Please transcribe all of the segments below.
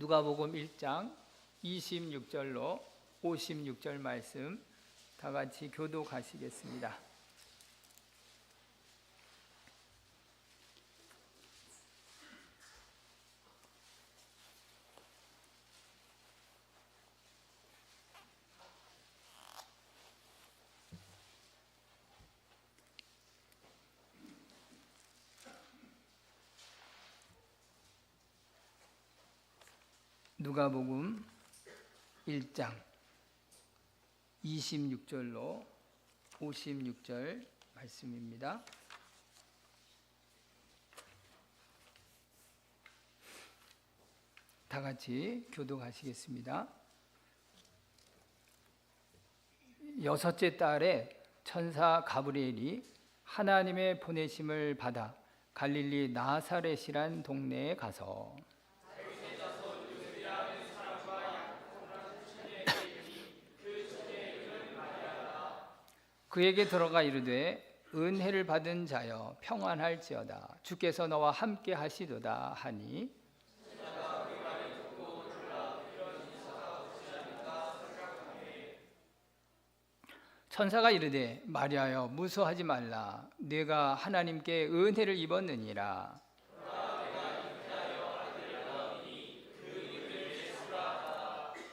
누가복음 1장 26절로 56절 말씀 다 같이 교독하시겠습니다. 누가복음 1장 26절로 56절 말씀입니다. 다 같이 교독하시겠습니다. 여섯째 달에 천사 가브리엘이 하나님의 보내심을 받아 갈릴리 나사렛이란 동네에 가서 그에게 들어가 이르되 은혜를 받은 자여 평안할지어다 주께서 너와 함께 하시도다 하니 천사가 이르되 마리아여 무서워하지 말라 네가 하나님께 은혜를 입었느니라.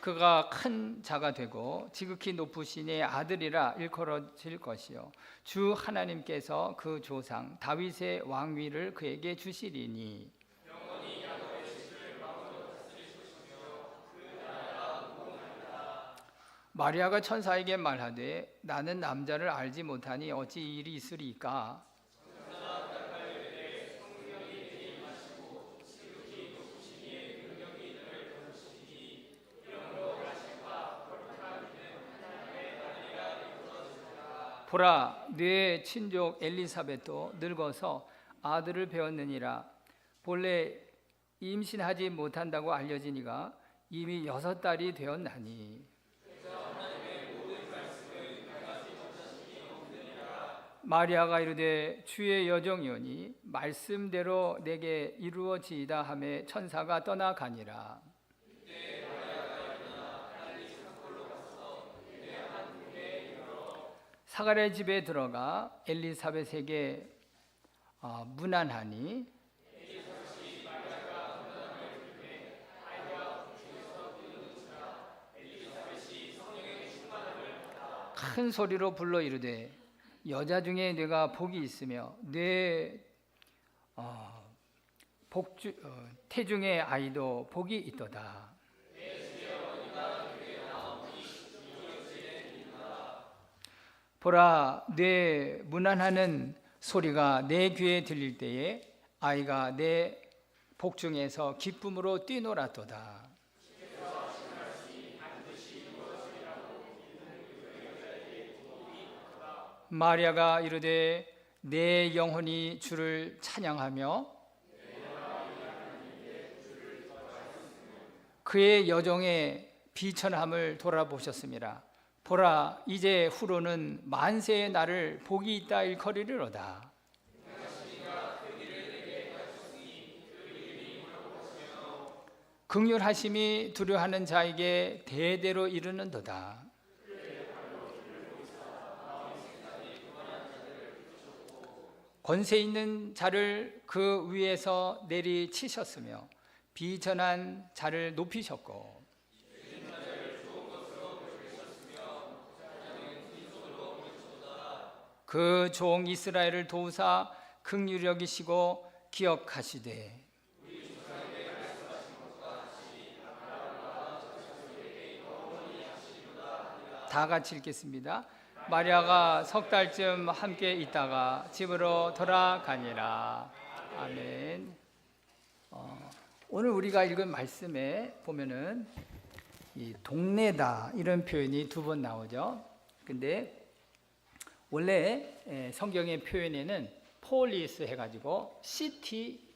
그가 큰 자가 되고 지극히 높으신 이의 아들이라 일컬어질 것이요 주 하나님께서 그 조상 다윗의 왕위를 그에게 주시리니 마리아가 천사에게 말하되 나는 남자를 알지 못하니 어찌 이 일이 있으리까. 보라 네 친족 엘리사벳도 늙어서 아들을 배웠느니라. 본래 임신하지 못한다고 알려지니가 이미 6달이 되었나니 마리아가 이르되 주의 여종이오니 말씀대로 내게 이루어지이다 하매 천사가 떠나가니라. 사가랴의 집에 들어가 엘리사벳에게 문안하니 큰 소리로 불러 이르되 여자 중에 내가 복이 있으며 내 태중의 아이도 복이 있도다. 보라 내 문안하는 소리가 내 귀에 들릴 때에 아이가 내 복중에서 기쁨으로 뛰놀았도다. 마리아가 이르되 내 영혼이 주를 찬양하며 그의 여종의 비천함을 돌아보셨습니다. 보라 이제 후로는 만세의 날을 복이 있다 일컬이리로다. 긍휼하심이 두려워하는 자에게 대대로 이르는도다. 권세 있는 자를 그 위에서 내리치셨으며 비천한 자를 높이셨고 그 종 이스라엘을 도우사 긍휼히 여기시고 기억하시되 다 같이 읽겠습니다. 마리아가 3달쯤 함께 있다가 집으로 돌아가니라. 아멘. 오늘 우리가 읽은 말씀에 보면은 이 동네다 이런 표현이 2번 나오죠. 근데 원래 성경의 표현에는 폴리스 해가지고 시티,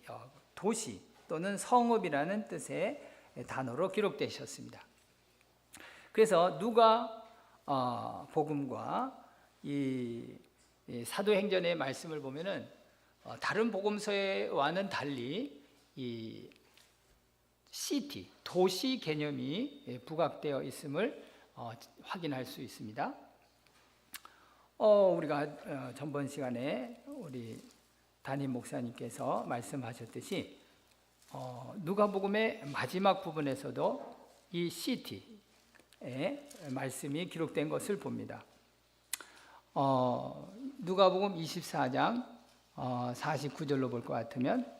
도시 또는 성읍이라는 뜻의 단어로 기록되셨습니다. 그래서 누가 복음과 이 사도행전의 말씀을 보면은 다른 복음서와는 달리 이 시티, 도시 개념이 부각되어 있음을 확인할 수 있습니다. 우리가 전번 시간에 우리 담임 목사님께서 말씀하셨듯이 누가복음의 마지막 부분에서도 이 시티의 말씀이 기록된 것을 봅니다. 누가복음 24장 49절로 볼 것 같으면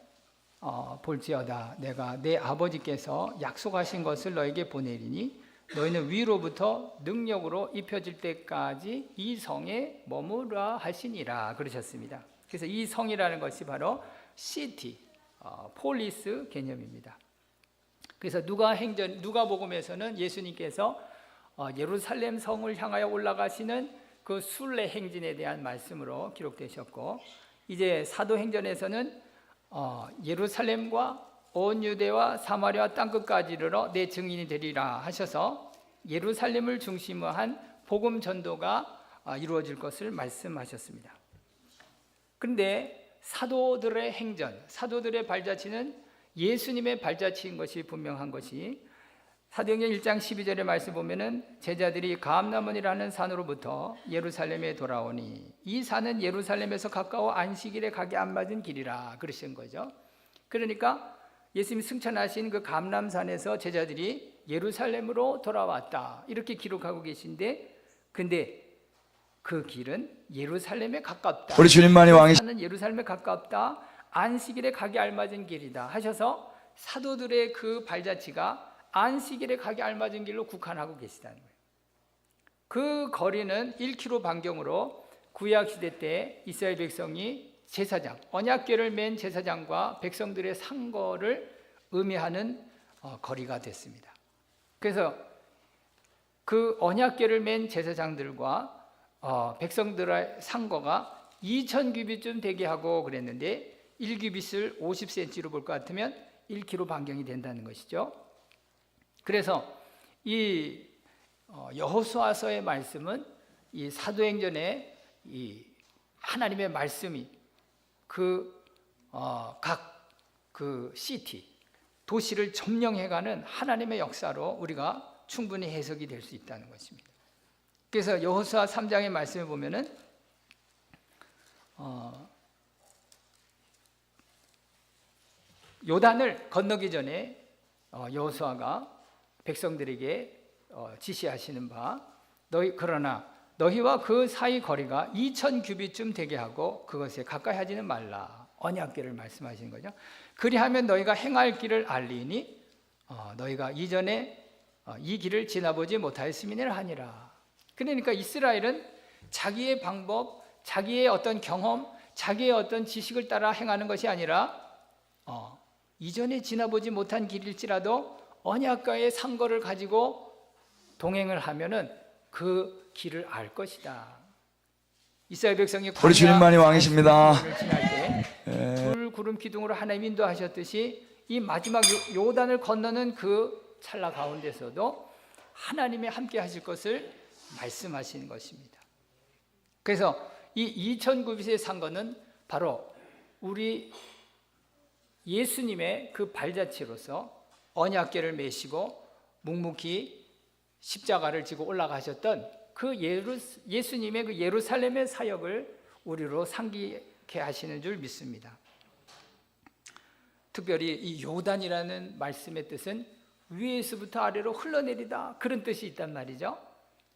볼지어다 내가 내 아버지께서 약속하신 것을 너에게 보내리니 너희는 위로부터 능력으로 입혀질 때까지 이 성에 머무라 하시니라 그러셨습니다. 그래서 이 성이라는 것이 바로 시티, 폴리스 개념입니다. 그래서 누가복음에서는 예수님께서 예루살렘 성을 향하여 올라가시는 그 순례 행진에 대한 말씀으로 기록되셨고, 이제 사도행전에서는 예루살렘과 온 유대와 사마리아 땅끝까지 이르러 내 증인이 되리라 하셔서 예루살렘을 중심으로 한 복음 전도가 이루어질 것을 말씀하셨습니다. 그런데 사도들의 행전, 사도들의 발자취는 예수님의 발자취인 것이 분명한 것이, 사도행전 1장 12절의 말씀 보면은 제자들이 가암나몬이라는 산으로부터 예루살렘에 돌아오니 이 산은 예루살렘에서 가까워 안식일에 가기 안 맞은 길이라 그러신 거죠. 그러니까 예수님이 승천하신 그 감람산에서 제자들이 예루살렘으로 돌아왔다 이렇게 기록하고 계신데, 근데 그 길은 예루살렘에 가깝다. 우리 주님만이 왕이시. 산은 예루살렘에 가깝다. 안식일에 가기 알맞은 길이다 하셔서 사도들의 그 발자취가 안식일에 가기 알맞은 길로 국한하고 계시다는 거예요. 그 거리는 1km 반경으로 구약시대 때 이스라엘 백성이 제사장, 언약궤를 맨 제사장과 백성들의 상거를 의미하는 거리가 됐습니다. 그래서 그 언약궤를 맨 제사장들과 백성들의 상거가 2000규빗쯤 되게 하고 그랬는데 1규빗을 50cm로 볼 것 같으면 1km 반경이 된다는 것이죠. 그래서 이 여호수아서의 말씀은 이 사도행전의 이 하나님의 말씀이 각 그 시티, 도시를 점령해가는 하나님의 역사로 우리가 충분히 해석이 될 수 있다는 것입니다. 그래서 여호수아 3장의 말씀을 보면은 요단을 건너기 전에 여호수아가 백성들에게 지시하시는 바, 그러나 너희와 그 사이 거리가 2000규빗쯤 되게 하고 그것에 가까이 하지는 말라. 언약궤를 말씀하시는 거죠. 그리하면 너희가 행할 길을 알리니 너희가 이전에 이 길을 지나보지 못하였음이니라 하니라. 그러니까 이스라엘은 자기의 방법, 자기의 어떤 경험, 자기의 어떤 지식을 따라 행하는 것이 아니라 이전에 지나보지 못한 길일지라도 언약궤의 상거를 가지고 동행을 하면은 그 길을 알 것이다. 이스라엘 백성이 우리 주님만이 왕이십니다. 지날 때 불, 구름, 기둥으로 하나님 인도하셨듯이 이 마지막 요단을 건너는 그 찰나 가운데서도 하나님이 함께 하실 것을 말씀하시는 것입니다. 그래서 이 2000규빗의 상거는 바로 우리 예수님의 그 발자취로서 언약궤를 메시고 묵묵히 십자가를 지고 올라가셨던 그 예수님의 그 예루살렘의 사역을 우리로 상기케 하시는 줄 믿습니다. 특별히 이 요단이라는 말씀의 뜻은 위에서부터 아래로 흘러내리다, 그런 뜻이 있단 말이죠.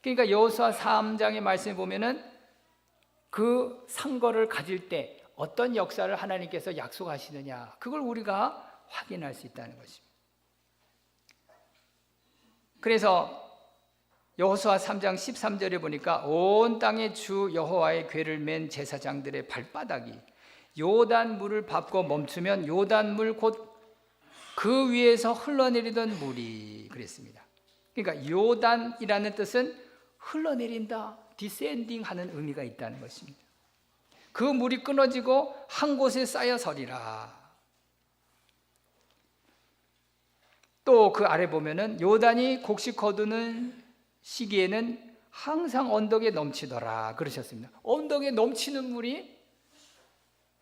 그러니까 여호수아 3장의 말씀을 보면은 그 상거를 가질 때 어떤 역사를 하나님께서 약속하시느냐, 그걸 우리가 확인할 수 있다는 것입니다. 그래서 여호수아 3장 13절에 보니까 온 땅의 주 여호와의 궤를 맨 제사장들의 발바닥이 요단 물을 밟고 멈추면 요단 물 곧 그 위에서 흘러내리던 물이 그랬습니다. 그러니까 요단이라는 뜻은 흘러내린다, 디센딩 하는 의미가 있다는 것입니다. 그 물이 끊어지고 한 곳에 쌓여 서리라. 또 그 아래 보면은 요단이 곡식 거두는 시기에는 항상 언덕에 넘치더라 그러셨습니다. 언덕에 넘치는 물이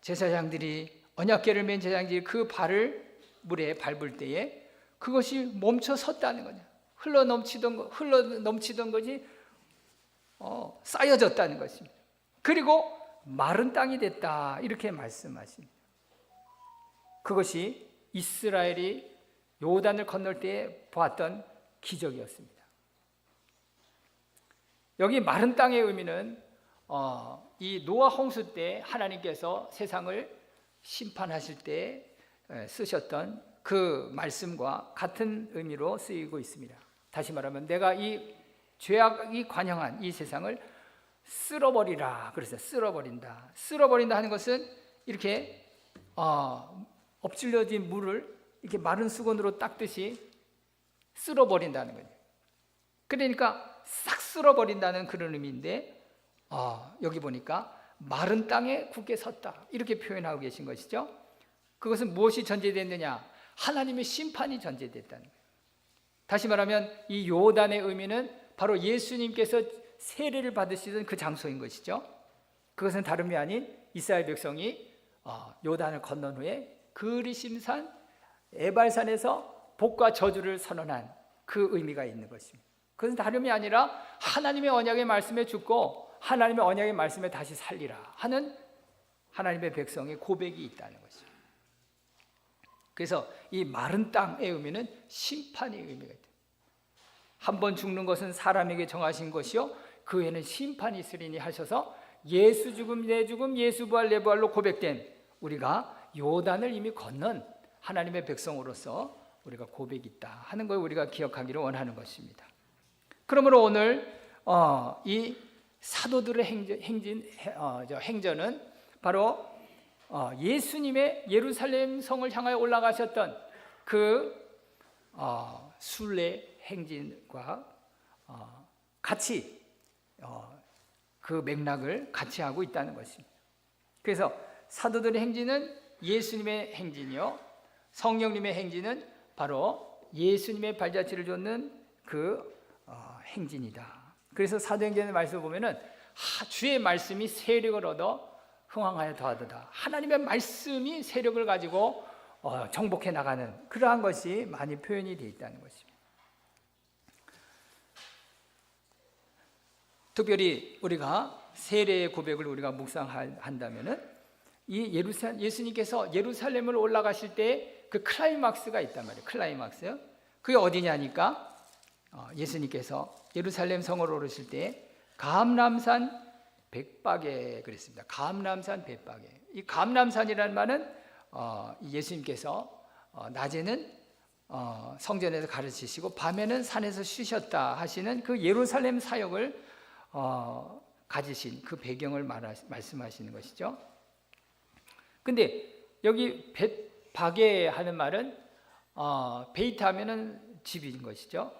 제사장들이, 언약궤를 맨 제사장들이 그 발을 물에 밟을 때에 그것이 멈춰 섰다는 거냐. 흘러 넘치던 것이 쌓여졌다는 것입니다. 그리고 마른 땅이 됐다 이렇게 말씀하십니다. 그것이 이스라엘이 요단을 건널 때 보았던 기적이었습니다. 여기 마른 땅의 의미는 이 노아 홍수 때 하나님께서 세상을 심판하실 때 쓰셨던 그 말씀과 같은 의미로 쓰이고 있습니다. 다시 말하면 내가 이 죄악이 관영한 이 세상을 쓸어버리라 그랬어요. 쓸어버린다 하는 것은 이렇게 엎질러진 물을 이렇게 마른 수건으로 닦듯이 쓸어버린다는 거예요. 그러니까 싹 쓸어버린다는 그런 의미인데 여기 보니까 마른 땅에 굳게 섰다 이렇게 표현하고 계신 것이죠. 그것은 무엇이 전제됐느냐? 하나님의 심판이 전제됐다는 거예요. 다시 말하면 이 요단의 의미는 바로 예수님께서 세례를 받으시던 그 장소인 것이죠. 그것은 다름이 아닌 이스라엘 백성이 요단을 건넌 후에 그리심산 에발산에서 복과 저주를 선언한 그 의미가 있는 것입니다. 그것은 다름이 아니라 하나님의 언약의 말씀에 죽고 하나님의 언약의 말씀에 다시 살리라 하는 하나님의 백성의 고백이 있다는 것입니다. 그래서 이 마른 땅의 의미는 심판의 의미가 있다. 한 번 죽는 것은 사람에게 정하신 것이요 그 후에는 심판이 있으리니 하셔서 예수 죽음 내 죽음 예수 부활 내 부활로 고백된 우리가 요단을 이미 건넌 하나님의 백성으로서 우리가 고백이 있다 하는 걸 우리가 기억하기를 원하는 것입니다. 그러므로 오늘 이 사도들의 행전은 바로 예수님의 예루살렘 성을 향하여 올라가셨던 그 순례 행진과 같이 그 맥락을 같이 하고 있다는 것입니다. 그래서 사도들의 행진은 예수님의 행진이요 성령님의 행진은 바로 예수님의 발자취를 쫓는 그 행진이다. 그래서 사도행전의 말씀을 보면은 주의 말씀이 세력을 얻어 흥왕하여 더하도다. 하나님의 말씀이 세력을 가지고 정복해 나가는 그러한 것이 많이 표현이 되어 있다는 것입니다. 특별히 우리가 세례의 고백을 우리가 묵상한다면은 이 예수님께서 예루살렘을 올라가실 때 그 클라이막스가 있단 말이에요. 클라이막스. 그게 어디냐니까 예수님께서 예루살렘 성을 오르실 때 감람산 백박에 그랬습니다. 감람산 백박에. 이 감람산이라는 말은 예수님께서 낮에는 성전에서 가르치시고 밤에는 산에서 쉬셨다 하시는 그 예루살렘 사역을 가지신 그 배경을 말씀하시는 것이죠. 근데 여기 백박에 하는 말은 베이트 하면은 집인 것이죠.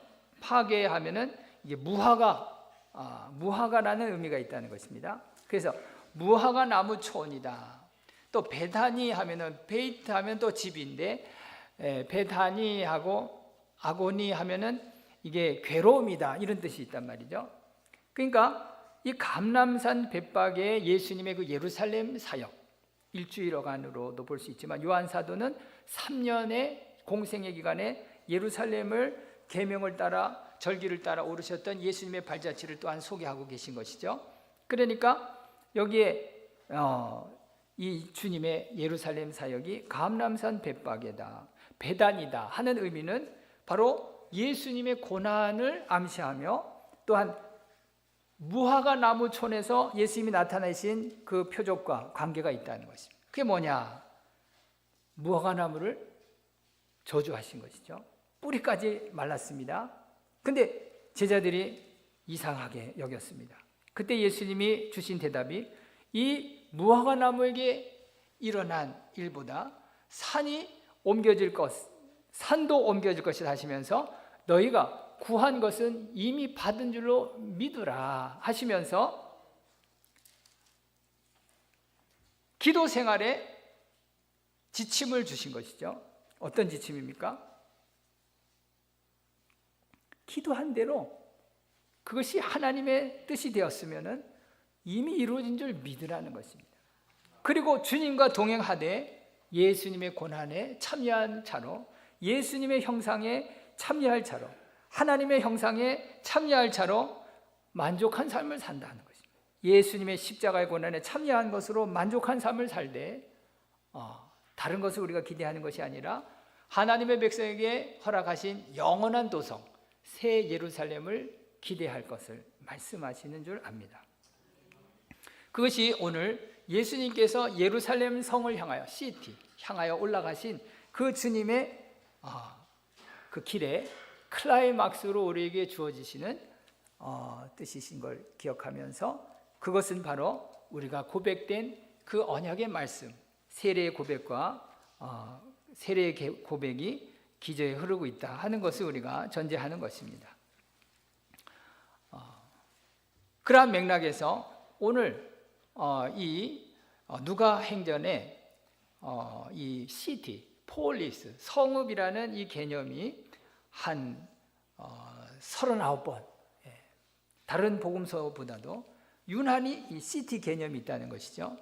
파괴 하면은 이게 무화과라는 의미가 있다는 것입니다. 그래서 무화과 나무 촌이다. 또 베다니 하면은 베이트 하면 또 집인데 베다니하고 아고니 하면은 이게 괴로움이다 이런 뜻이 있단 말이죠. 그러니까 이 감람산 백박에 예수님의 그 예루살렘 사역 일주일간으로도 볼 수 있지만 요한 사도는 3년의 공생의 기간에 예루살렘을 계명을 따라 절기를 따라 오르셨던 예수님의 발자취를 또한 소개하고 계신 것이죠. 그러니까 여기에 이 주님의 예루살렘 사역이 감람산 백박에다 베단이다 하는 의미는 바로 예수님의 고난을 암시하며 또한 무화과 나무촌에서 예수님이 나타내신 그 표적과 관계가 있다는 것입니다. 그게 뭐냐? 무화과 나무를 저주하신 것이죠. 뿌리까지 말랐습니다. 근데 제자들이 이상하게 여겼습니다. 그때 예수님이 주신 대답이 이 무화과 나무에게 일어난 일보다 산도 옮겨질 것이다 하시면서 너희가 구한 것은 이미 받은 줄로 믿으라 하시면서 기도 생활에 지침을 주신 것이죠. 어떤 지침입니까? 기도한 대로 그것이 하나님의 뜻이 되었으면 이미 이루어진 줄 믿으라는 것입니다. 그리고 주님과 동행하되 예수님의 고난에 참여한 자로 예수님의 형상에 참여할 차로, 하나님의 형상에 참여할 차로 만족한 삶을 산다는 것입니다. 예수님의 십자가의 고난에 참여한 것으로 만족한 삶을 살되 다른 것을 우리가 기대하는 것이 아니라 하나님의 백성에게 허락하신 영원한 도성 새 예루살렘을 기대할 것을 말씀하시는 줄 압니다. 그것이 오늘 예수님께서 예루살렘 성을 향하여 시티 향하여 올라가신 그 주님의 그 길에 클라이막스로 우리에게 주어지시는 뜻이신 걸 기억하면서 그것은 바로 우리가 고백된 그 언약의 말씀 세례의 고백과 세례의 고백이 기저에 흐르고 있다 하는 것을 우리가 전제하는 것입니다. 그러한 맥락에서 오늘 이 누가행전에 이 시티, 폴리스, 성읍이라는 이 개념이 한 39번 다른 복음서보다도 유난히 이 시티 개념이 있다는 것이죠.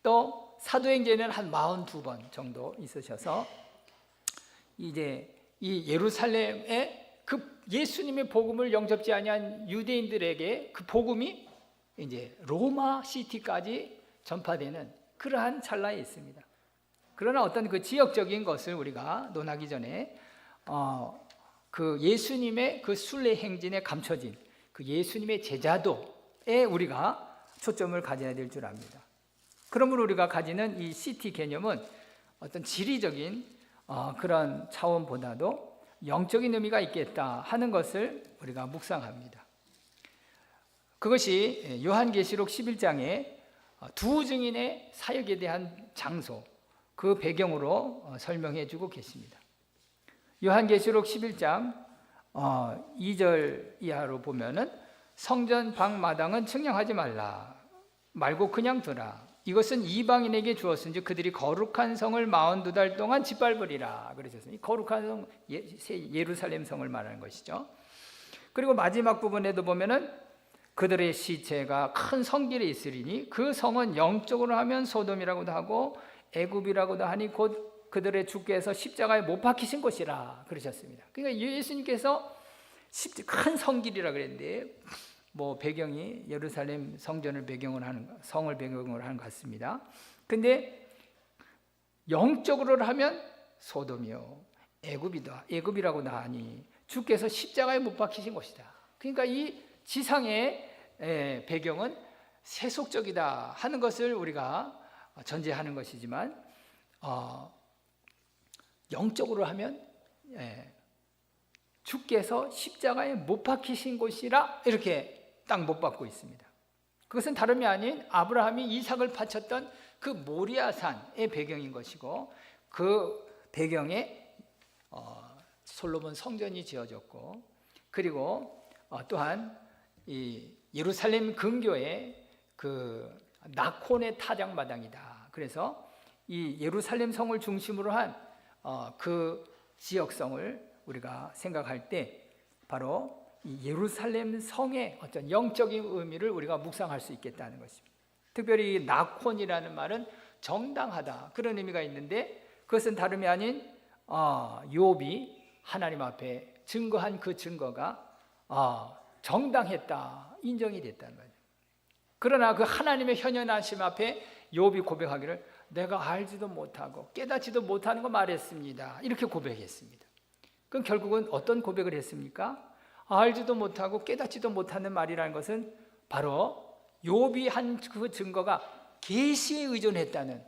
또 사도행전에는 한 42번 정도 있으셔서 이제 이 예루살렘에 그 예수님의 복음을 영접지 아니한 유대인들에게 그 복음이 이제 로마 시티까지 전파되는 그러한 찰나에 있습니다. 그러나 어떤 그 지역적인 것을 우리가 논하기 전에 그 예수님의 그 순례 행진에 감춰진 그 예수님의 제자도에 우리가 초점을 가져야 될 줄 압니다. 그러므로 우리가 가지는 이 시티 개념은 어떤 지리적인 그런 차원보다도 영적인 의미가 있겠다 하는 것을 우리가 묵상합니다. 그것이 요한계시록 11장에 두 증인의 사역에 대한 장소, 그 배경으로 설명해 주고 계십니다. 요한계시록 11장 2절 이하로 보면은 성전 방마당은 측량하지 말고 그냥 두라. 이것은 이방인에게 주었은지 그들이 거룩한 성을 42달 동안 짓밟으리라 그러셨어요. 이 거룩한 성 예루살렘 성을 말하는 것이죠. 그리고 마지막 부분에도 보면은 그들의 시체가 큰 성길에 있으리니 그 성은 영적으로 하면 소돔이라고도 하고 애굽이라고도 하니 곧 그들의 주께서 십자가에 못 박히신 곳이라 그러셨습니다. 그러니까 예수님께서 큰 성길이라 그랬는데 뭐 배경이 예루살렘 성전을 배경으로 하는 성을 배경으로 하는 것 같습니다. 근데 영적으로 하면 소돔이요 애굽이라고도 하니 주께서 십자가에 못 박히신 곳이다. 그러니까 이 지상의 배경은 세속적이다 하는 것을 우리가 전제하는 것이지만 영적으로 하면 주께서 십자가에 못 박히신 곳이라 이렇게 딱 못 박고 있습니다. 그것은 다름이 아닌 아브라함이 이삭을 바쳤던 그 모리아산의 배경인 것이고 그 배경에 솔로몬 성전이 지어졌고 그리고 또한 이 예루살렘 근교에 그 나콘의 타작마당이다. 그래서 이 예루살렘 성을 중심으로 한 그 지역성을 우리가 생각할 때 바로 이 예루살렘 성의 어떤 영적인 의미를 우리가 묵상할 수 있겠다는 것입니다. 특별히 나콘이라는 말은 정당하다 그런 의미가 있는데 그것은 다름이 아닌 욥이 하나님 앞에 증거한 그 증거가 정당했다 인정이 됐다는 거죠. 그러나 그 하나님의 현현하심 앞에 욥이 고백하기를 내가 알지도 못하고 깨닫지도 못하는 거 말했습니다. 이렇게 고백했습니다. 그럼 결국은 어떤 고백을 했습니까? 알지도 못하고 깨닫지도 못하는 말이라는 것은 바로 욥이 한 그 증거가 계시에 의존했다는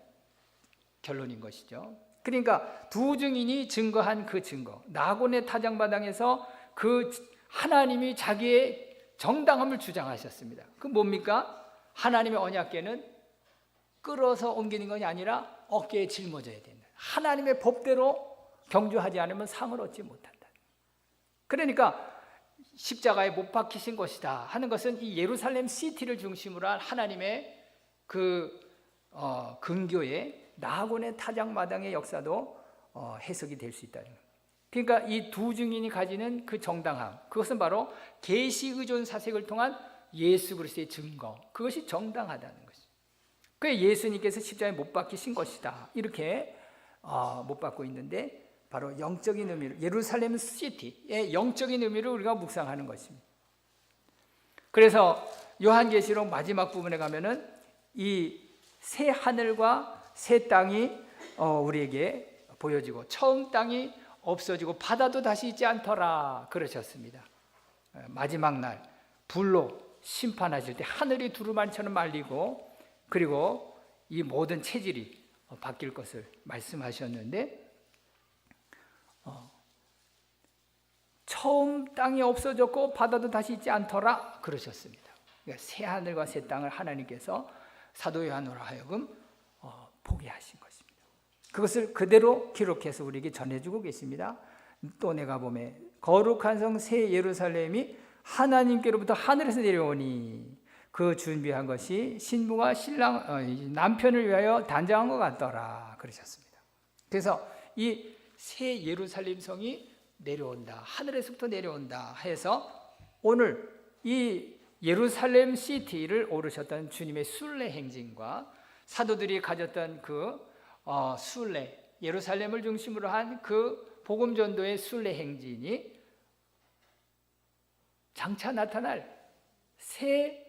결론인 것이죠. 그러니까 두 증인이 증거한 그 증거, 나곤의 타작마당에서 그 하나님이 자기의 정당함을 주장하셨습니다. 그 뭡니까? 하나님의 언약궤는 끌어서 옮기는 것이 아니라 어깨에 짊어져야 된다. 하나님의 법대로 경주하지 않으면 상을 얻지 못한다. 그러니까 십자가에 못 박히신 것이다 하는 것은 이 예루살렘 시티를 중심으로 한 하나님의 그 근교의 나곤의 타작마당의 역사도 해석이 될 수 있다는 겁니다. 그러니까 이 두 증인이 가지는 그 정당함, 그것은 바로 계시 의존 사색을 통한 예수 그리스도의 증거, 그것이 정당하다는 것이죠. 그게 예수님께서 십자가에 못 박히신 것이다 이렇게 못 박고 있는데 바로 영적인 의미를, 예루살렘 시티의 영적인 의미를 우리가 묵상하는 것입니다. 그래서 요한계시록 마지막 부분에 가면은 이 새 하늘과 새 땅이 우리에게 보여지고 처음 땅이 없어지고 바다도 다시 있지 않더라 그러셨습니다. 마지막 날 불로 심판하실 때 하늘이 두루마리처럼 말리고 그리고 이 모든 체질이 바뀔 것을 말씀하셨는데 처음 땅이 없어졌고 바다도 다시 있지 않더라 그러셨습니다. 그러니까 새 하늘과 새 땅을 하나님께서 사도 요한으로 하여금 보게 하신 것입니다. 그것을 그대로 기록해서 우리에게 전해주고 계십니다. 또 내가 보매 거룩한 성 새 예루살렘이 하나님께로부터 하늘에서 내려오니 그 준비한 것이 신부가 신랑 남편을 위하여 단장한 것 같더라 그러셨습니다. 그래서 이 새 예루살렘 성이 내려온다, 하늘에서부터 내려온다 해서 오늘 이 예루살렘 시티를 오르셨던 주님의 순례 행진과 사도들이 가졌던 그 순례, 예루살렘을 중심으로 한 그 복음 전도의 순례 행진이 장차 나타날 새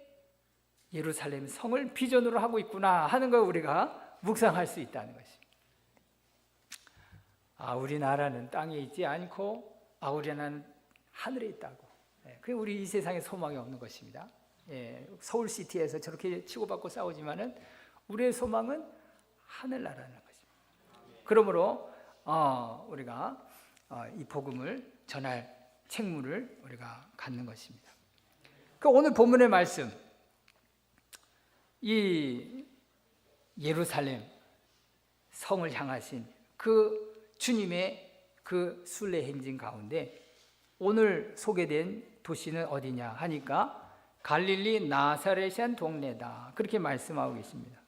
예루살렘 성을 비전으로 하고 있구나 하는 걸 우리가 묵상할 수 있다는 것입니다. 우리나라는 땅에 있지 않고 우리나라는 하늘에 있다고. 그게 우리 이 세상에 소망이 없는 것입니다. 서울시티에서 저렇게 치고받고 싸우지만은 우리의 소망은 하늘나라는 것입니다. 그러므로 우리가 이 복음을 전할 책무를 우리가 갖는 것입니다. 그 오늘 본문의 말씀, 이 예루살렘 성을 향하신 그 주님의 그 순례 행진 가운데 오늘 소개된 도시는 어디냐 하니까 갈릴리 나사렛이란 동네다 그렇게 말씀하고 계십니다.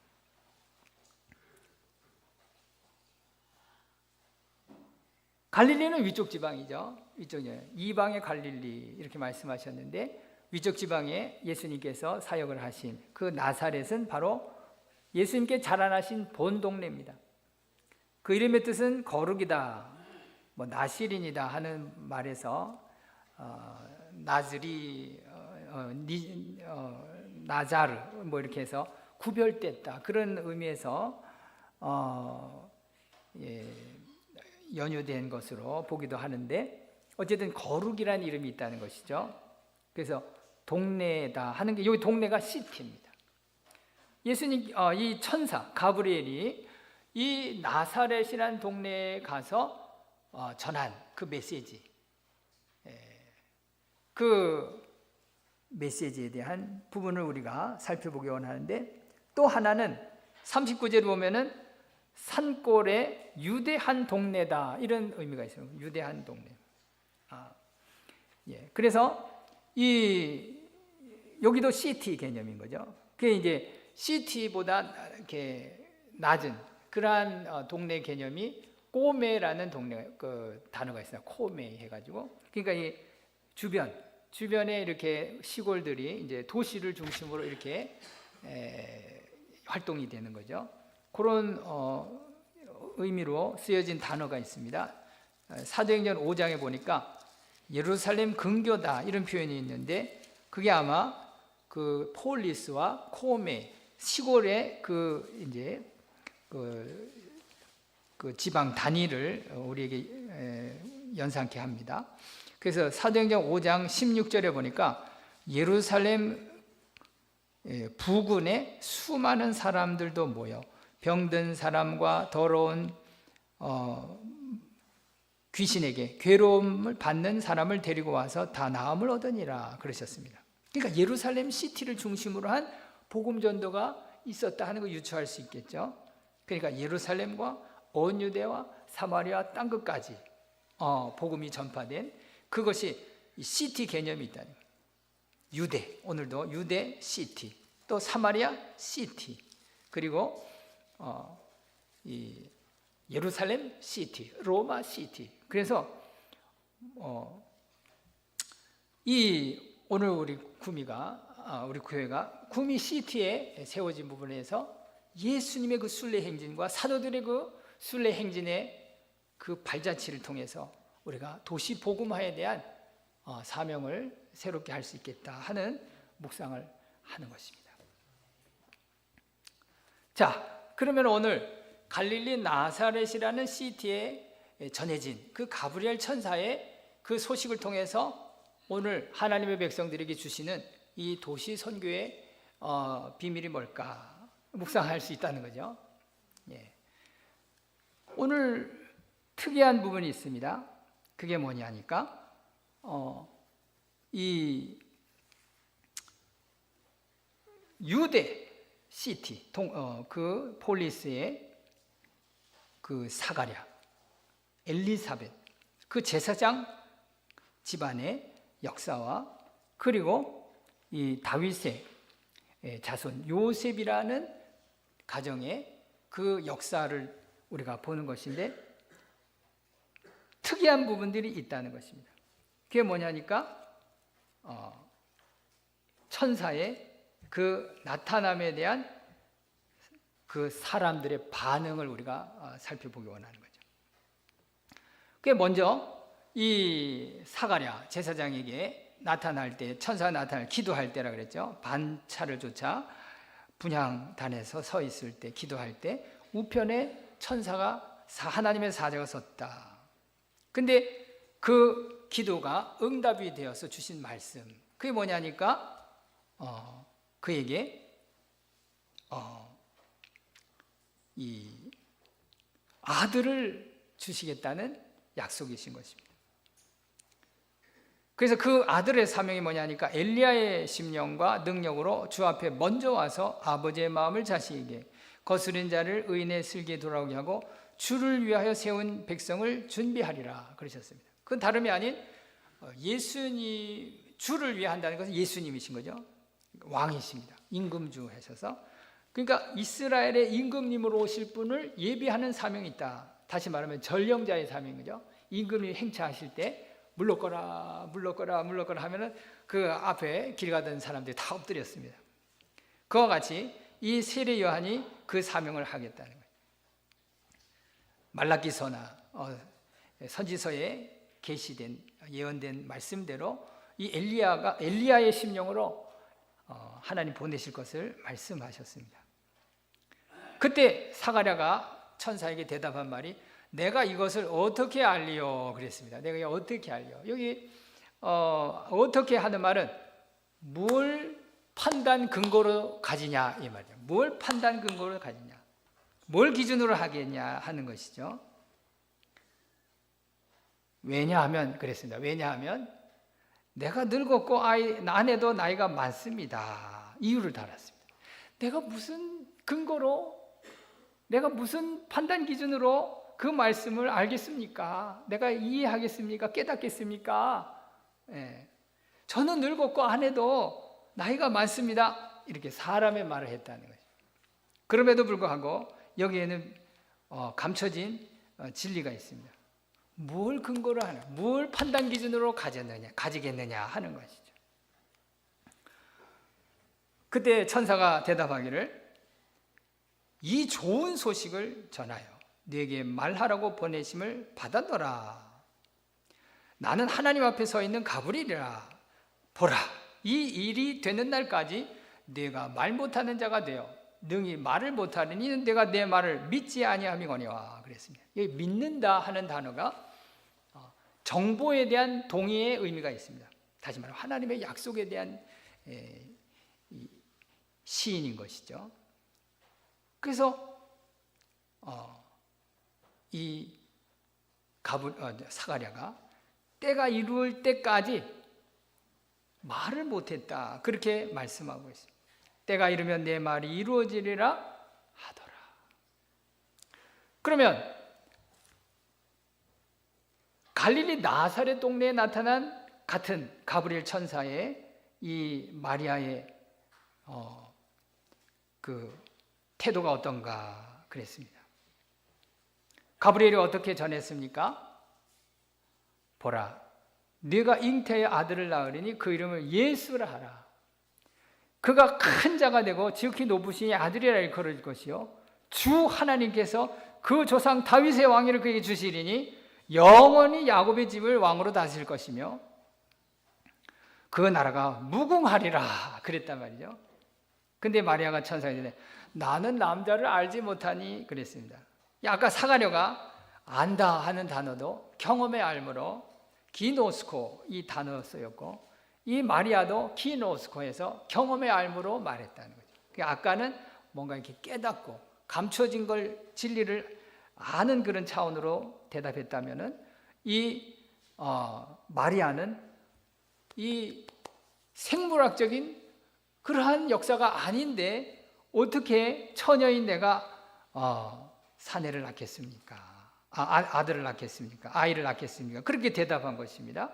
갈릴리는 위쪽 지방이죠. 위쪽에 이방의 갈릴리 이렇게 말씀하셨는데 위쪽 지방에 예수님께서 사역을 하신 그 나사렛은 바로 예수님께 자라나신 본 동네입니다. 그 이름의 뜻은 거룩이다, 나시린이다 하는 말에서 나즈리, 나자르 이렇게 해서 구별됐다 그런 의미에서 연유된 것으로 보기도 하는데 어쨌든 거룩이라는 이름이 있다는 것이죠. 그래서 동네다 하는 게 여기 동네가 시티입니다. 예수님 이 천사 가브리엘이 이 나사렛이라는 동네에 가서 전한 그 메시지, 그 메시지에 대한 부분을 우리가 살펴보기 원하는데 또 하나는 39절에 보면은 산골의 유대한 동네다 이런 의미가 있어요. 유대한 동네. 그래서 여기도 시티 개념인 거죠. 그게 이제 시티보다 이렇게 낮은 그러한 동네 개념이 꼬메라는 동네 그 단어가 있어요. 코메 해가지고 그러니까 이 주변에 이렇게 시골들이 이제 도시를 중심으로 이렇게 활동이 되는 거죠. 그런 의미로 쓰여진 단어가 있습니다. 사도행전 5장에 보니까 예루살렘 근교다 이런 표현이 있는데 그게 아마 그 폴리스와 코메 시골의 그 지방 단위를 우리에게 연상케 합니다. 그래서 사도행전 5장 16절에 보니까 예루살렘 부근에 수많은 사람들도 모여 병든 사람과 더러운 귀신에게 괴로움을 받는 사람을 데리고 와서 다 나음을 얻으니라 그러셨습니다. 그러니까 예루살렘 시티를 중심으로 한 복음 전도가 있었다 하는 걸 유추할 수 있겠죠. 그러니까 예루살렘과 온 유대와 사마리아 땅끝까지 복음이 전파된 그것이 시티 개념이 있다는 거예요. 유대, 오늘도 유대 시티, 또 사마리아 시티, 그리고 이 예루살렘 시티, 로마 시티. 그래서 이 오늘 우리 우리 교회가 구미 시티에 세워진 부분에서 예수님의 그 순례 행진과 사도들의 그 순례 행진의 그 발자취를 통해서 우리가 도시 복음화에 대한 사명을 새롭게 할 수 있겠다 하는 묵상을 하는 것입니다. 자, 그러면 오늘 갈릴리 나사렛이라는 시티에 전해진 그 가브리엘 천사의 그 소식을 통해서 오늘 하나님의 백성들에게 주시는 이 도시 선교의 비밀이 뭘까 묵상할 수 있다는 거죠. 예. 오늘 특이한 부분이 있습니다. 그게 뭐냐니까 이 유대 시티 그 폴리스의 그 사가랴 엘리사벳 그 제사장 집안의 역사와 그리고 이 다윗의 자손 요셉이라는 가정의 그 역사를 우리가 보는 것인데 특이한 부분들이 있다는 것입니다. 그게 뭐냐니까 천사의 그 나타남에 대한 그 사람들의 반응을 우리가 살펴보기 원하는 거죠. 그게 먼저 이 사가랴 제사장에게 나타날 때 천사가 나타날 기도할 때라 그랬죠. 반차를 조차 분향단에서 서 있을 때 기도할 때 우편에 천사가 하나님의 사자가 섰다. 근데 그 기도가 응답이 되어서 주신 말씀 그게 뭐냐니까 그에게 이 아들을 주시겠다는 약속이신 것입니다. 그래서 그 아들의 사명이 뭐냐니까 엘리야의 심령과 능력으로 주 앞에 먼저 와서 아버지의 마음을 자식에게 거스른 자를 의인의 슬기에 돌아오게 하고 주를 위하여 세운 백성을 준비하리라 그러셨습니다. 그건 다름이 아닌 예수님 주를 위해 한다는 것은 예수님이신 거죠. 왕이십니다. 임금주 하셔서 그러니까 이스라엘의 임금님으로 오실 분을 예비하는 사명이 있다. 다시 말하면 전령자의 사명이죠. 임금이 행차하실 때 물러거라 하면은 그 앞에 길 가던 사람들이 다 엎드렸습니다. 그와 같이 이 세례 요한이 그 사명을 하겠다는 거예요. 말라기서나 선지서에 계시된 예언된 말씀대로 이 엘리야의 심령으로 하나님 보내실 것을 말씀하셨습니다. 그때 사가랴가 천사에게 대답한 말이 내가 이것을 어떻게 알리요 그랬습니다. 내가 어떻게 알려? 여기 어떻게 하는 말은 뭘 판단 근거로 가지냐 이 말이에요. 뭘 판단 근거로 가지냐, 뭘 기준으로 하겠냐 하는 것이죠. 왜냐하면 그랬습니다. 왜냐하면 내가 늙었고 아내도 나이가 많습니다. 이유를 달았습니다. 내가 무슨 근거로, 내가 무슨 판단 기준으로 그 말씀을 알겠습니까? 내가 이해하겠습니까? 깨닫겠습니까? 예. 저는 늙었고 아내도 나이가 많습니다. 이렇게 사람의 말을 했다는 거죠. 그럼에도 불구하고 여기에는 감춰진 진리가 있습니다. 뭘 근거로 하나, 뭘 판단 기준으로 가지겠느냐 하는 것이죠. 그때 천사가 대답하기를 이 좋은 소식을 전하여 네게 말하라고 보내심을 받았노라. 나는 하나님 앞에 서 있는 가브리엘이라. 보라, 이 일이 되는 날까지 네가 말 못하는 자가 되어 능히 말을 못하는 이는 내가 내 말을 믿지 아니함이거니와 그랬습니다. 여기 믿는다 하는 단어가 정보에 대한 동의의 의미가 있습니다. 다시 말하면 하나님의 약속에 대한 시인인 것이죠. 그래서 이 사가랴가 때가 이루어질 때까지 말을 못했다 그렇게 말씀하고 있습니다. 때가 이르면 내 말이 이루어지리라 하더라. 그러면 갈릴리 나사렛 동네에 나타난 같은 가브리엘 천사의 이 마리아의 그 태도가 어떤가 그랬습니다. 가브리엘이 어떻게 전했습니까? 보라, 네가 잉태의 아들을 낳으리니 그 이름을 예수라 하라. 그가 큰 자가 되고 지극히 높으신 아들이라 일컬을 것이요 주 하나님께서 그 조상 다윗의 왕위를 그에게 주시리니 영원히 야곱의 집을 왕으로 다스릴 것이며 그 나라가 무궁하리라 그랬단 말이죠. 근데 마리아가 천사에게 이르되 나는 남자를 알지 못하니 그랬습니다. 아까 사가랴가 안다 하는 단어도 경험의 알므로 기노스코 이 단어 쓰였고, 이 마리아도 기노스코에서 경험의 알므로 말했다는 거죠. 아까는 뭔가 이렇게 깨닫고 감춰진 걸 진리를 아는 그런 차원으로 대답했다면은 이 마리아는 이 생물학적인 그러한 역사가 아닌데 어떻게 처녀인 내가 사내를 낳겠습니까? 아들을 낳겠습니까? 아이를 낳겠습니까? 그렇게 대답한 것입니다.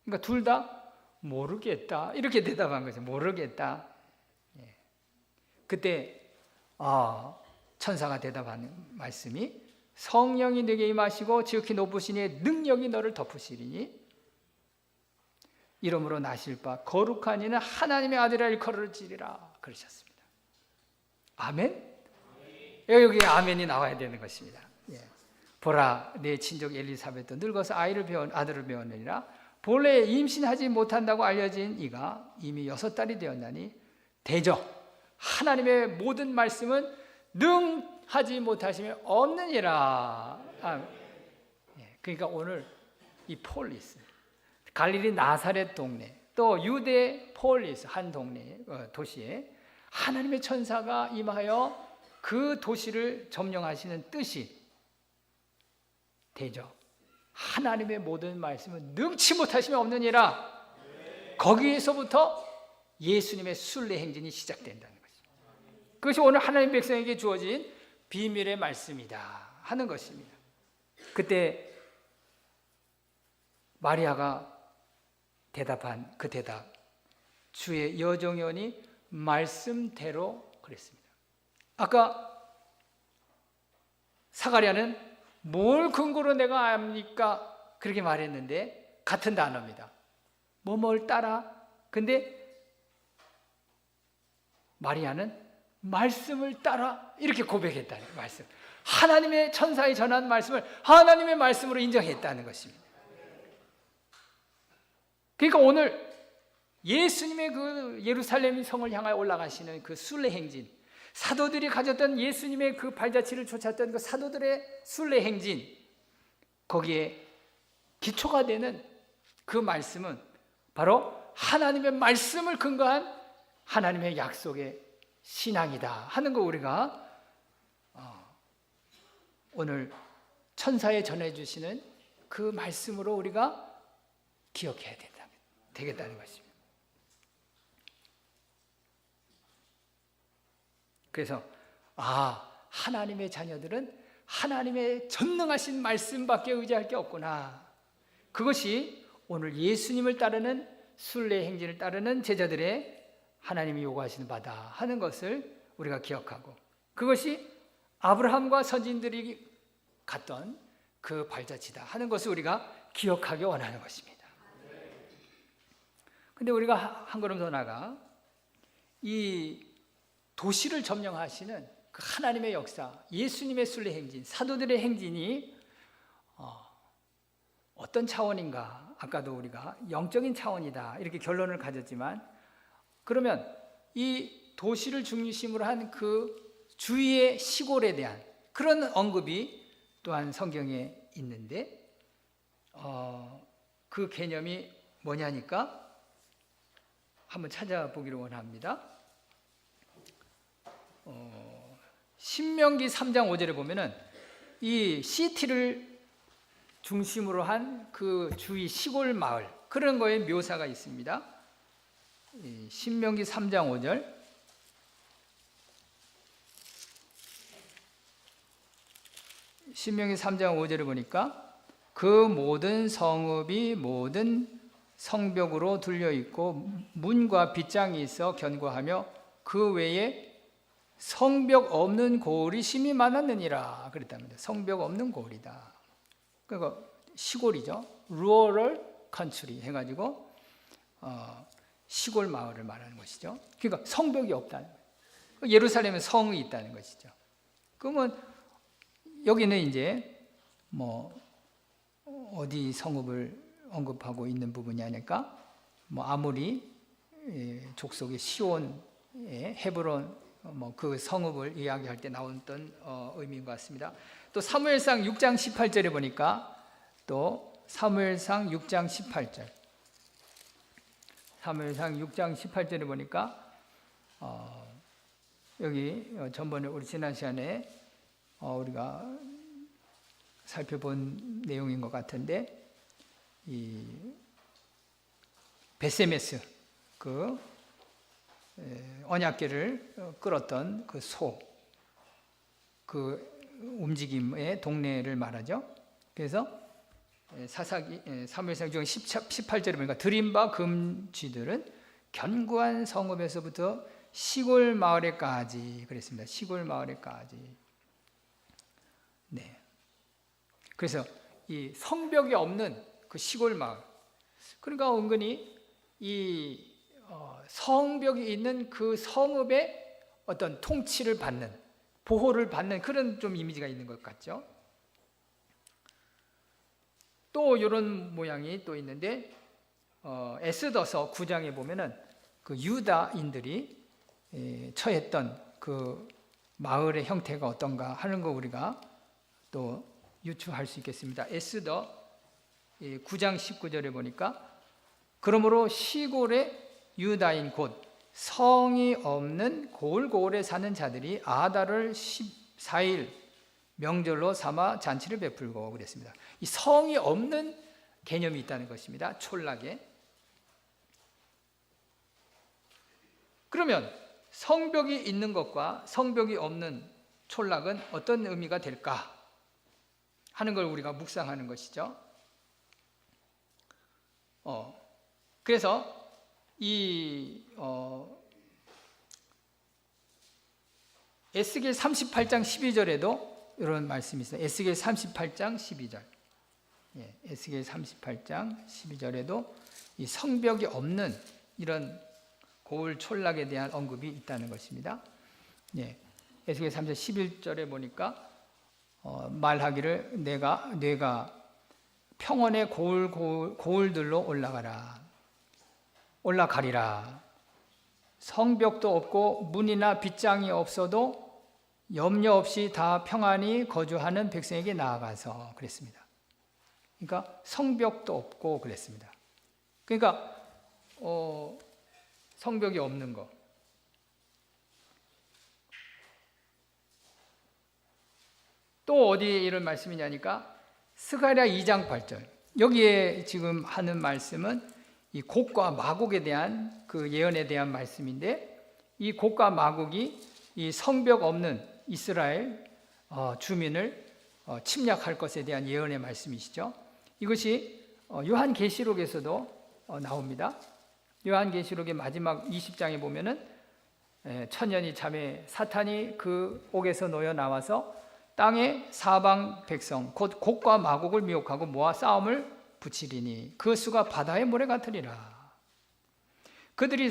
그러니까 둘 다 모르겠다 이렇게 대답한 거죠. 모르겠다. 그때 천사가 대답하는 말씀이 성령이 네게 임하시고 지극히 높으시니 능력이 너를 덮으시리니 이름으로 나실 바 거룩한 이는 하나님의 아들이라 일컬어지리라 그러셨습니다. 아멘? 여기 아멘이 나와야 되는 것입니다. 보라 내 친족 엘리사벳도 늙어서 아들을 배웠느니라. 본래 임신하지 못한다고 알려진 이가 이미 6달이 되었나니 대적 하나님의 모든 말씀은 능하지 못하시면 없느니라. 그러니까 오늘 이 폴리스 갈릴리 나사렛 동네 또 유대 폴리스 한 동네 도시에 하나님의 천사가 임하여 그 도시를 점령하시는 뜻이 대적 하나님의 모든 말씀은 능치 못하시면 없느니라. 거기에서부터 예수님의 순례 행진이 시작된다는 것입니다. 그것이 오늘 하나님 백성에게 주어진 비밀의 말씀이다 하는 것입니다. 그때 마리아가 대답한 그 대답, 주의 여종연이 말씀대로 그랬습니다. 아까 사가랴는 뭘 근거로 내가 압니까? 그렇게 말했는데 같은 단어입니다. 뭐뭘 따라? 근데 마리아는 말씀을 따라 이렇게 고백했다는 말씀. 하나님의 천사의 전한 말씀을 하나님의 말씀으로 인정했다는 것입니다. 그러니까 오늘 예수님의 그 예루살렘 성을 향하여 올라가시는 그 순례 행진, 사도들이 가졌던 예수님의 그 발자취를 쫓았던 그 사도들의 순례 행진, 거기에 기초가 되는 그 말씀은 바로 하나님의 말씀을 근거한 하나님의 약속의 신앙이다 하는 거 우리가 오늘 천사에 전해주시는 그 말씀으로 우리가 기억해야 되겠다는 것입니다. 그래서 하나님의 자녀들은 하나님의 전능하신 말씀밖에 의지할 게 없구나. 그것이 오늘 예수님을 따르는 순례 행진을 따르는 제자들의 하나님이 요구하시는 바다 하는 것을 우리가 기억하고, 그것이 아브라함과 선진들이 갔던 그 발자취다 하는 것을 우리가 기억하기 원하는 것입니다. 근데 우리가 한 걸음 더 나가 이 도시를 점령하시는 그 하나님의 역사, 예수님의 순례 행진, 사도들의 행진이 어떤 차원인가? 아까도 우리가 영적인 차원이다 이렇게 결론을 가졌지만, 그러면 이 도시를 중심으로 한 그 주위의 시골에 대한 그런 언급이 또한 성경에 있는데 그 개념이 뭐냐니까 한번 찾아보기를 원합니다. 신명기 3장 5절에 보면은 이 시티를 중심으로 한 그 주위 시골 마을 그런 거에 묘사가 있습니다. 신명기 3장 5절. 신명기 3장 5절을 보니까 그 모든 성읍이 모든 성벽으로 둘려 있고 문과 빗장이 있어 견고하며 그 외에 성벽 없는 고을이 심히 많았느니라 그랬답니다. 성벽 없는 고을이다. 그러니까 시골이죠. rural country 해가지고 시골 마을을 말하는 것이죠. 그러니까 성벽이 없다는 거예요. 예루살렘에 성이 있다는 것이죠. 그러면 여기는 이제 뭐 어디 성읍을 언급하고 있는 부분이 아닐까? 뭐 아무리 족속의 시온, 헤브론 뭐 그 성읍을 이야기할 때 나왔던 의미인 것 같습니다. 또 사무엘상 6장 18절에 보니까 또 사무엘상 6장 18절, 사무엘상 6장 18절에 보니까 여기 전번에 우리 지난 시간에 우리가 살펴본 내용인 것 같은데, 이 베세메스 그 언약궤를 끌었던 그 소, 그 움직임의 동네를 말하죠. 그래서 사무엘상 6장 18절에 보니까 들인바 금쥐들은 견고한 성읍에서부터 시골 마을에까지 그랬습니다. 시골 마을에까지. 네. 그래서 이 성벽이 없는 그 시골 마을, 그러니까 은근히 이 성벽이 있는 그 성읍의 어떤 통치를 받는, 보호를 받는 그런 좀 이미지가 있는 것 같죠. 또 이런 모양이 또 있는데, 에스더서 9장에 보면은 그 유다인들이 처했던 그 마을의 형태가 어떤가 하는 거 우리가 또 유추할 수 있겠습니다. 에스더 9장 19절에 보니까 그러므로 시골의 유다인 곧 성이 없는 고을고을에 사는 자들이 아달을 14일 명절로 삼아 잔치를 베풀고 그랬습니다. 이 성이 없는 개념이 있다는 것입니다. 촌락에. 그러면 성벽이 있는 것과 성벽이 없는 촌락은 어떤 의미가 될까 하는 걸 우리가 묵상하는 것이죠. 그래서 이 에스겔 38장 12절에도 이런 말씀이 있어요. 에스겔 38장 12절. 에스겔 38장 12절에도 이 성벽이 없는 이런 고을 촌락에 대한 언급이 있다는 것입니다. 에스겔 3장 11절에 보니까 말하기를 내가 평원의 고을들로 올라가리라. 성벽도 없고 문이나 빗장이 없어도 염려 없이 다 평안히 거주하는 백성에게 나아가서 그랬습니다. 그러니까 성벽도 없고 그랬습니다. 그러니까 성벽이 없는 거. 또 어디에 이런 말씀이냐니까 스가랴 2장 8절. 여기에 지금 하는 말씀은 이 곡과 마곡에 대한 그 예언에 대한 말씀인데, 이 곡과 마곡이 이 성벽 없는 이스라엘 주민을 침략할 것에 대한 예언의 말씀이시죠. 이것이 요한계시록에서도 나옵니다. 요한계시록의 마지막 20장에 보면은 천년이 잠에 사탄이 그 옥에서 놓여 나와서 땅의 사방 백성 곧 곡과 마곡을 미혹하고 모아 싸움을 붙이리니 그 수가 바다의 모래 같으리라. 그들이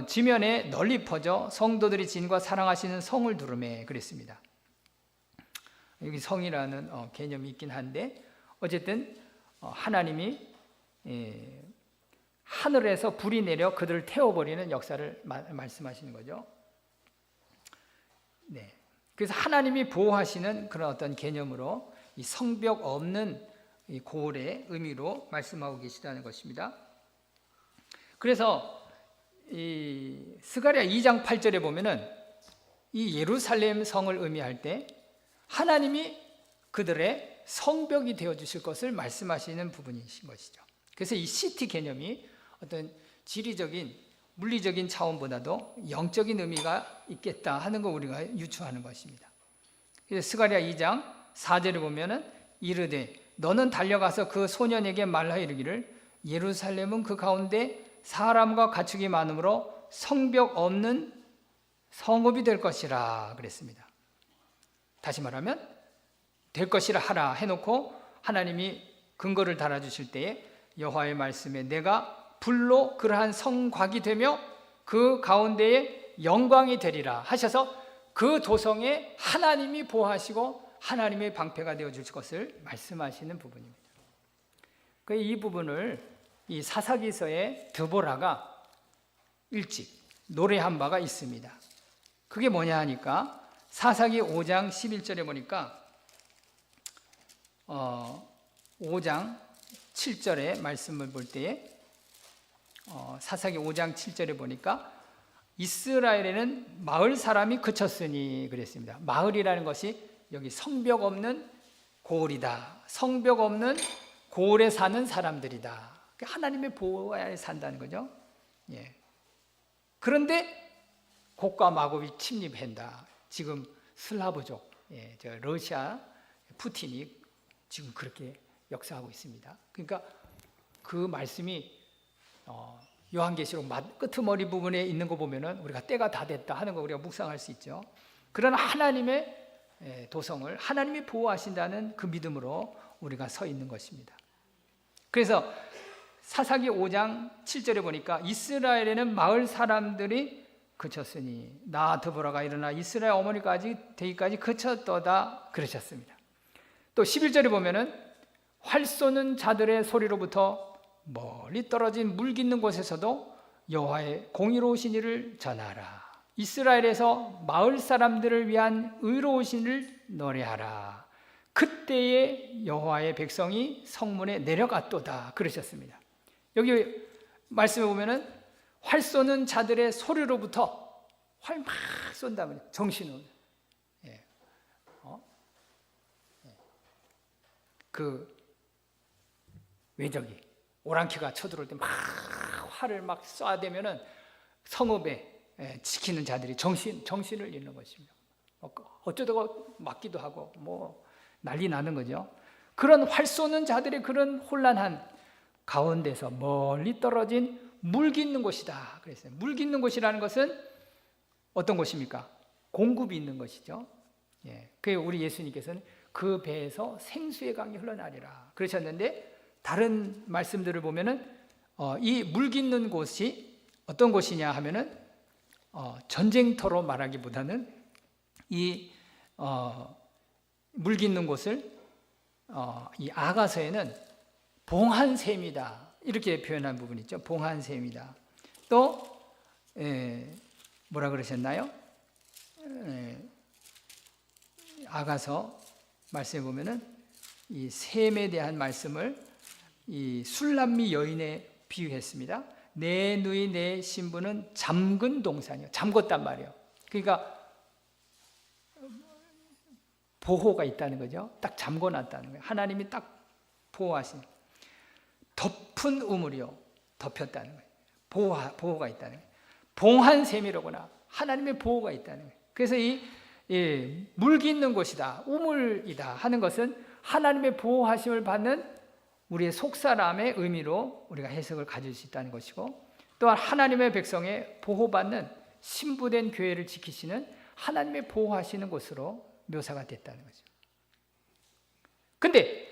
지면에 널리 퍼져 성도들이 진과 사랑하시는 성을 두르매 그랬습니다. 여기 성이라는 개념이 있긴 한데, 어쨌든 하나님이 하늘에서 불이 내려 그들을 태워버리는 역사를 말씀하시는 거죠. 네. 그래서 하나님이 보호하시는 그런 어떤 개념으로 이 성벽 없는 이 고을의 의미로 말씀하고 계시다는 것입니다. 그래서 이 스가랴 2장 8절에 보면은 이 예루살렘 성을 의미할 때 하나님이 그들의 성벽이 되어 주실 것을 말씀하시는 부분이신 것이죠. 그래서 이 시티 개념이 어떤 지리적인 물리적인 차원보다도 영적인 의미가 있겠다 하는 거 우리가 유추하는 것입니다. 그래서 스가랴 2장 4절에 보면은 이르되 너는 달려가서 그 소년에게 말하 이르기를 예루살렘은 그 가운데 사람과 가축이 많으므로 성벽 없는 성읍이 될 것이라 그랬습니다. 다시 말하면 될 것이라 하라 해놓고 하나님이 근거를 달아주실 때에 여호와의 말씀에 내가 불로 그러한 성곽이 되며 그 가운데에 영광이 되리라 하셔서 그 도성에 하나님이 보호하시고 하나님의 방패가 되어 줄 것을 말씀하시는 부분입니다. 이 부분을 이 사사기서의 드보라가 일찍 노래한 바가 있습니다. 그게 뭐냐 하니까 사사기 5장 11절에 보니까 5장 7절의 말씀을 볼 때에 사사기 5장 7절에 보니까 이스라엘에는 마을 사람이 그쳤으니 그랬습니다. 마을이라는 것이 여기 성벽 없는 고을이다. 성벽 없는 고을에 사는 사람들이다. 하나님의 보호 아래 산다는 거죠. 예. 그런데 곡과 마곡이 침입한다. 지금 슬라브족, 저 러시아 푸틴이 지금 그렇게 역사하고 있습니다. 그러니까 그 말씀이 요한계시록 끄트머리 부분에 있는 거 보면은 우리가 때가 다 됐다 하는 거 우리가 묵상할 수 있죠. 그러나 하나님의 도성을 하나님이 보호하신다는 그 믿음으로 우리가 서 있는 것입니다. 그래서 사사기 5장 7절에 보니까 이스라엘에는 마을 사람들이 그쳤으니 나 드보라가 일어나 이스라엘 어머니까지 되기까지 그쳤도다 그러셨습니다. 또 11절에 보면은 활 쏘는 자들의 소리로부터 멀리 떨어진 물 깃는 곳에서도 여호와의 공의로우신 일을 전하라. 이스라엘에서 마을 사람들을 위한 의로우신 일을 노래하라. 그때에 여호와의 백성이 성문에 내려갔도다 그러셨습니다. 여기 말씀에 보면은 활 쏘는 자들의 소리로부터 활 막 쏜다면 정신을 그 외적이 오랑캐가 쳐들어올 때 막 활을 막 쏴대면은 성읍에 지키는 자들이 정신을 잃는 것입니다. 어쩌다가 맞기도 하고 뭐 난리 나는 거죠. 그런 활 쏘는 자들의 그런 혼란한 가운데서 멀리 떨어진 물 깃는 곳이다 그랬어요. 물 깃는 곳이라는 것은 어떤 곳입니까? 공급이 있는 것이죠. 예, 그 우리 예수님께서는 그 배에서 생수의 강이 흘러나리라 그러셨는데 다른 말씀들을 보면은 이 물 깃는 곳이 어떤 곳이냐 하면은 전쟁터로 말하기보다는 이 물 깃는 곳을 이 아가서에는 봉한샘이다 이렇게 표현한 부분이 있죠. 봉한샘이다. 또 뭐라 그러셨나요? 아가서 말씀에 보면은 이 샘에 대한 말씀을 이 술람미 여인에 비유했습니다. 내 누이 내 신부는 잠근 동산이요. 잠궜단 말이에요. 그러니까 보호가 있다는 거죠. 딱 잠궈놨다는 거예요. 하나님이 딱 보호하신 덮은 우물이요. 덮였다는 거예요. 보호가 있다는 거예요. 봉한샘이로구나. 하나님의 보호가 있다는 거예요. 그래서 물 깃는 곳이다. 우물이다 하는 것은 하나님의 보호하심을 받는 우리의 속사람의 의미로 우리가 해석을 가질 수 있다는 것이고 또한 하나님의 백성의 보호받는 신부된 교회를 지키시는 하나님의 보호하시는 곳으로 묘사가 됐다는 거죠. 근데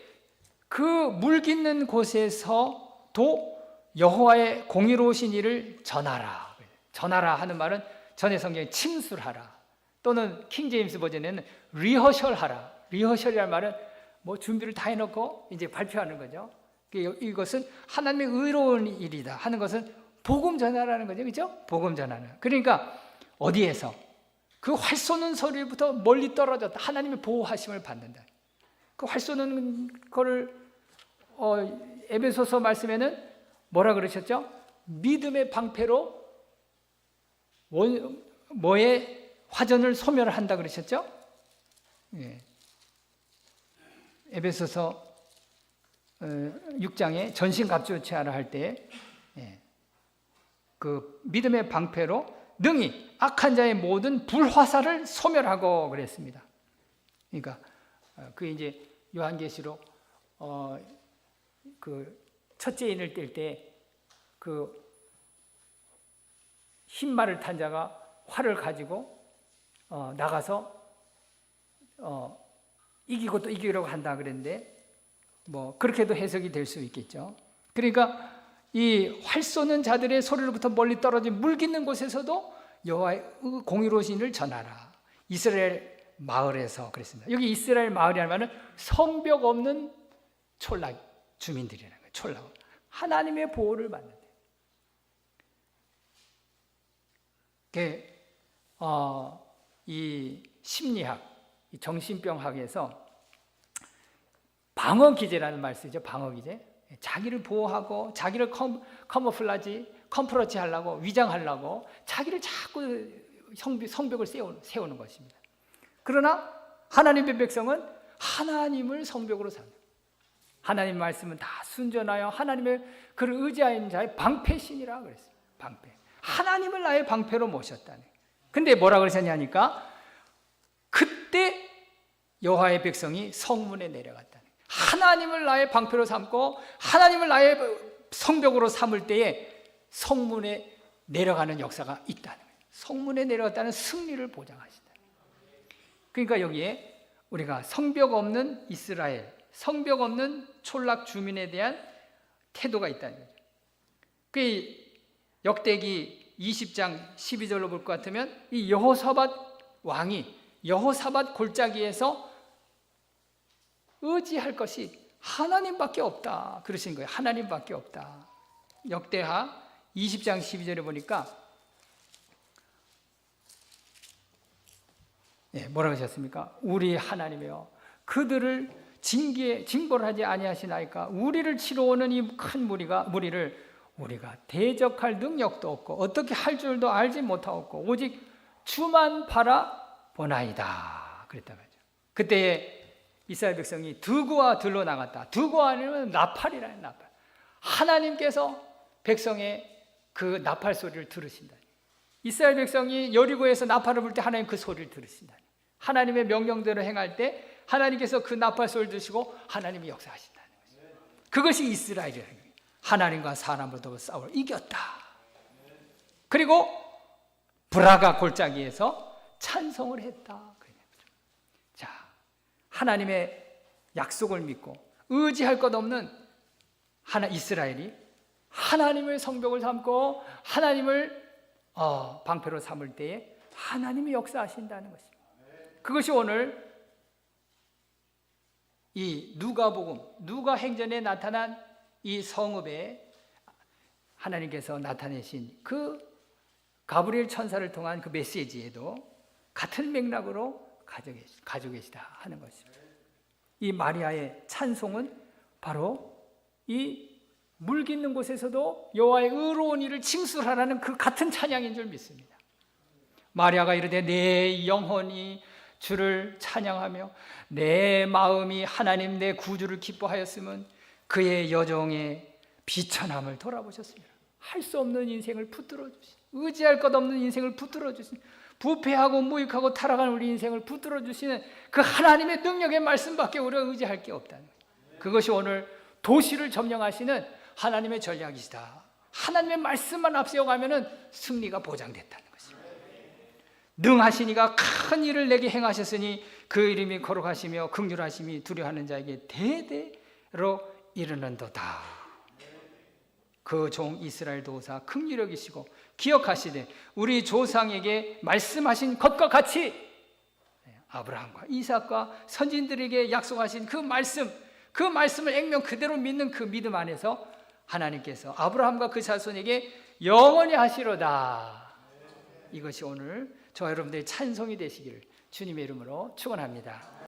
그 물 깃는 곳에서도 여호와의 공의로우신 일을 전하라. 전하라 하는 말은 전의 성경에 침술하라 또는 킹제임스 버전에는 리허설하라. 리허설이라는 말은 뭐 준비를 다 해놓고 이제 발표하는 거죠. 이것은 하나님의 의로운 일이다 하는 것은 복음 전하라는 거죠. 그렇죠? 복음 전하는. 그러니까 어디에서 그 활 쏘는 소리부터 멀리 떨어졌다. 하나님의 보호하심을 받는다. 그 활 쏘는 거를 에베소서 말씀에는 뭐라 그러셨죠? 믿음의 방패로 뭐의 화전을 소멸한다 그러셨죠? 예. 에베소서 6장에 전신갑주체하라 할 때 그 믿음의 방패로 능히 악한 자의 모든 불화살을 소멸하고 그랬습니다. 그러니까 그 이제 요한계시록 그 첫째 인을 뗄 때 그 흰말을 탄 자가 활을 가지고 나가서 이기고 또 이기려고 한다 그랬는데 뭐 그렇게도 해석이 될 수 있겠죠. 그러니까 이 활 쏘는 자들의 소리로부터 멀리 떨어진 물 깃는 곳에서도 여호와의 공의로우신 일을 전하라. 이스라엘 마을에서 그랬습니다. 여기 이스라엘 마을이라는 말은 성벽 없는 촌락 주민들이라는 거예요. 촌락. 하나님의 보호를 받는데. 이 심리학, 이 정신병학에서 방어 기제라는 말 쓰죠. 방어 기제. 자기를 보호하고 자기를 컴프러치 하려고 위장하려고 자기를 자꾸 성벽을 세우는 것입니다. 그러나 하나님의 백성은 하나님을 성벽으로 삽니다. 하나님 말씀은 다 순전하여 하나님의 그를 의지하는 자의 방패신이라 그랬어요. 방패. 하나님을 나의 방패로 모셨다네. 근데 뭐라 그러셨냐니까 그때 여호와의 백성이 성문에 내려갔다네. 하나님을 나의 방패로 삼고 하나님을 나의 성벽으로 삼을 때에 성문에 내려가는 역사가 있다는 거예요. 성문에 내려갔다는 승리를 보장하신다. 그러니까 여기에 우리가 성벽 없는 이스라엘, 성벽 없는 촌락 주민에 대한 태도가 있다는 거죠. 그 역대기 20장 12절로 볼 것 같으면 이 여호사밧 왕이 여호사밧 골짜기에서 의지할 것이 하나님밖에 없다 그러신 거예요. 하나님밖에 없다. 역대하 20장 12절에 보니까 뭐라고 하셨습니까? 우리 하나님이여 그들을 징벌하지 아니하시나이까 보리를 치러 오는 이 큰 무리를 우리가 대적할 능력도 없고 어떻게 할 줄도 알지 못하고 오직 주만 바라보나이다 그랬단 말이죠. 그때에 이스라엘 백성이 두구와 들로 나갔다. 두구 아니면 나팔이라는 나팔. 하나님께서 백성의 그 나팔 소리를 들으신다. 이스라엘 백성이 여리고에서 나팔을 불 때 하나님 그 소리를 들으신다. 하나님의 명령대로 행할 때 하나님께서 그 나팔 소리를 들으시고 하나님이 역사하신다는 것입니다. 그것이 이스라엘이라는 거예요. 하나님과 사람으로도 싸울 이겼다. 그리고 브라가 골짜기에서 찬송을 했다. 자, 하나님의 약속을 믿고 의지할 것 없는 이스라엘이 하나님을 성벽을 삼고 하나님을 방패로 삼을 때에 하나님이 역사하신다는 것입니다. 그것이 오늘 이 누가행전에 나타난 이 성읍에 하나님께서 나타내신 그 가브리엘 천사를 통한 그 메시지에도 같은 맥락으로 가지고 계시다 하는 것입니다. 이 마리아의 찬송은 바로 이 물 깃는 곳에서도 여호와의 의로운 일을 칭술하라는 그 같은 찬양인 줄 믿습니다. 마리아가 이르되 내 영혼이 주를 찬양하며 내 마음이 하나님 내 구주를 기뻐하였으면 그의 여종의 비천함을 돌아보셨습니다. 할 수 없는 인생을 붙들어 주신, 의지할 것 없는 인생을 붙들어 주신, 부패하고 무익하고 타락한 우리 인생을 붙들어 주시는 그 하나님의 능력의 말씀밖에 우리가 의지할 게 없다는 거예요. 그것이 오늘 도시를 점령하시는 하나님의 전략이시다. 하나님의 말씀만 앞세워가면은 승리가 보장됐다는 것입니다. 능하시니가 큰 일을 내게 행하셨으니 그 이름이 거룩하시며 긍휼하심이 두려워하는 자에게 대대로 이르는도다. 그 종 이스라엘 도사 긍휼히 여기시고 기억하시되 우리 조상에게 말씀하신 것과 같이 아브라함과 이삭과 선진들에게 약속하신 그 말씀을 액면 그대로 믿는 그 믿음 안에서 하나님께서 아브라함과 그 자손에게 영원히 하시로다. 이것이 오늘 저와 여러분들의 찬송이 되시기를 주님의 이름으로 축원합니다.